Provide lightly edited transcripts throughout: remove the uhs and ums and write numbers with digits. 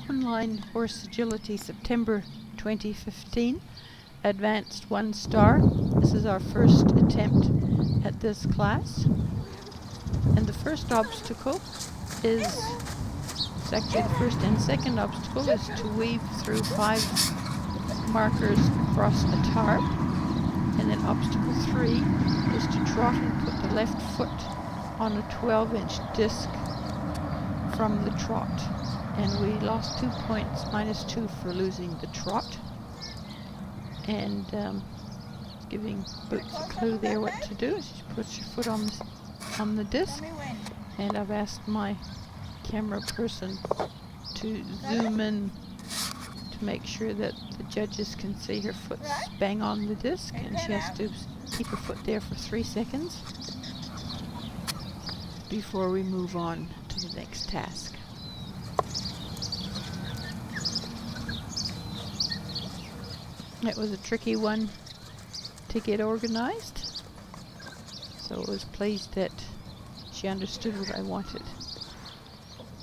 Online Horse Agility September 2015, advanced 1 star. This is our first attempt at this class, and the first obstacle is, it's actually the first and second obstacle, is to weave through 5 markers across a tarp, and then obstacle 3 is to trot and put the left foot on a 12-inch disc from the trot. And we lost 2 points, -2 for losing the trot. And giving Boots a clue there what to do. She puts your foot on the disc. And I've asked my camera person to zoom in to make sure that the judges can see her foot bang on the disc. And she has to keep her foot there for 3 seconds before we move on to the next task. It was a tricky one to get organized, so I was pleased that she understood what I wanted.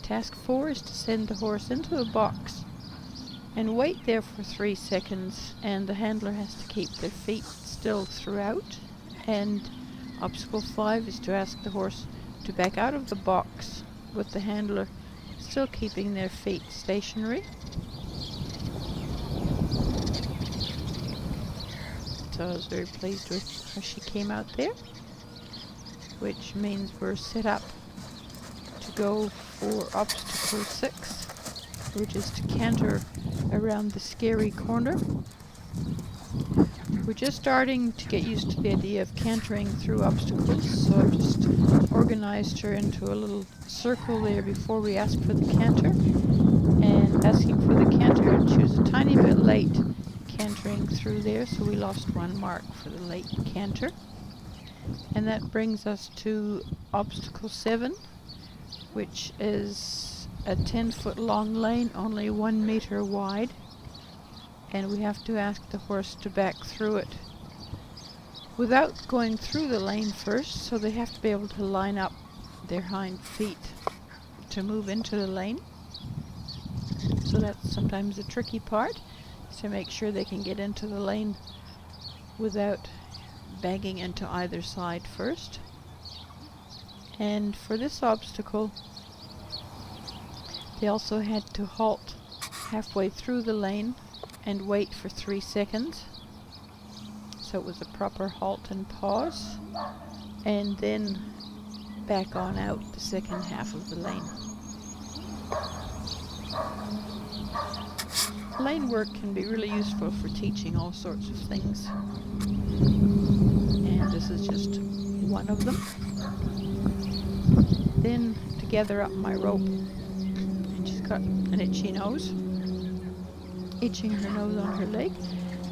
Task 4 is to send the horse into a box and wait there for 3 seconds, and the handler has to keep their feet still throughout. And obstacle 5 is to ask the horse to back out of the box with the handler still keeping their feet stationary. So I was very pleased with how she came out there, which means we're set up to go for obstacle 6, which is to canter around the scary corner. We're just starting to get used to the idea of cantering through obstacles, so I've just organized her into a little circle there before we ask for the canter. And asking for the canter, and she was a tiny bit late cantering through there, so we lost 1 mark for the late canter. And that brings us to obstacle 7, which is a 10-foot long lane, only 1 meter wide, and we have to ask the horse to back through it without going through the lane first, so they have to be able to line up their hind feet to move into the lane. So that's sometimes the tricky part, to make sure they can get into the lane without banging into either side first. And for this obstacle, they also had to halt halfway through the lane and wait for 3 seconds. So it was a proper halt and pause, and then back on out the second half of the lane. Lane work can be really useful for teaching all sorts of things, and this is just one of them. Then to gather up my rope, and she's got an itchy nose, itching her nose on her leg.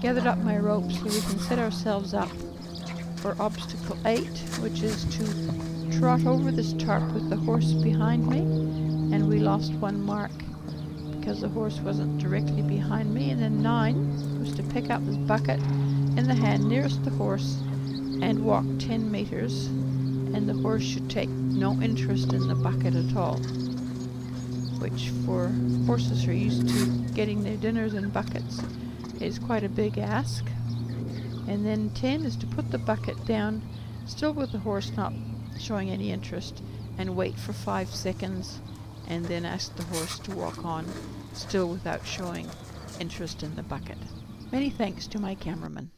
Gathered up my rope so we can set ourselves up for obstacle 8, which is to trot over this tarp with the horse behind me, and we lost 1 mark because the horse wasn't directly behind me. And then 9 was to pick up this bucket in the hand nearest the horse and walk 10 meters, and the horse should take no interest in the bucket at all, which for horses who are used to getting their dinners in buckets is quite a big ask. And then 10 is to put the bucket down, still with the horse not showing any interest, and wait for 5 seconds, and then ask the horse to walk on, still without showing interest in the bucket. Many thanks to my cameraman.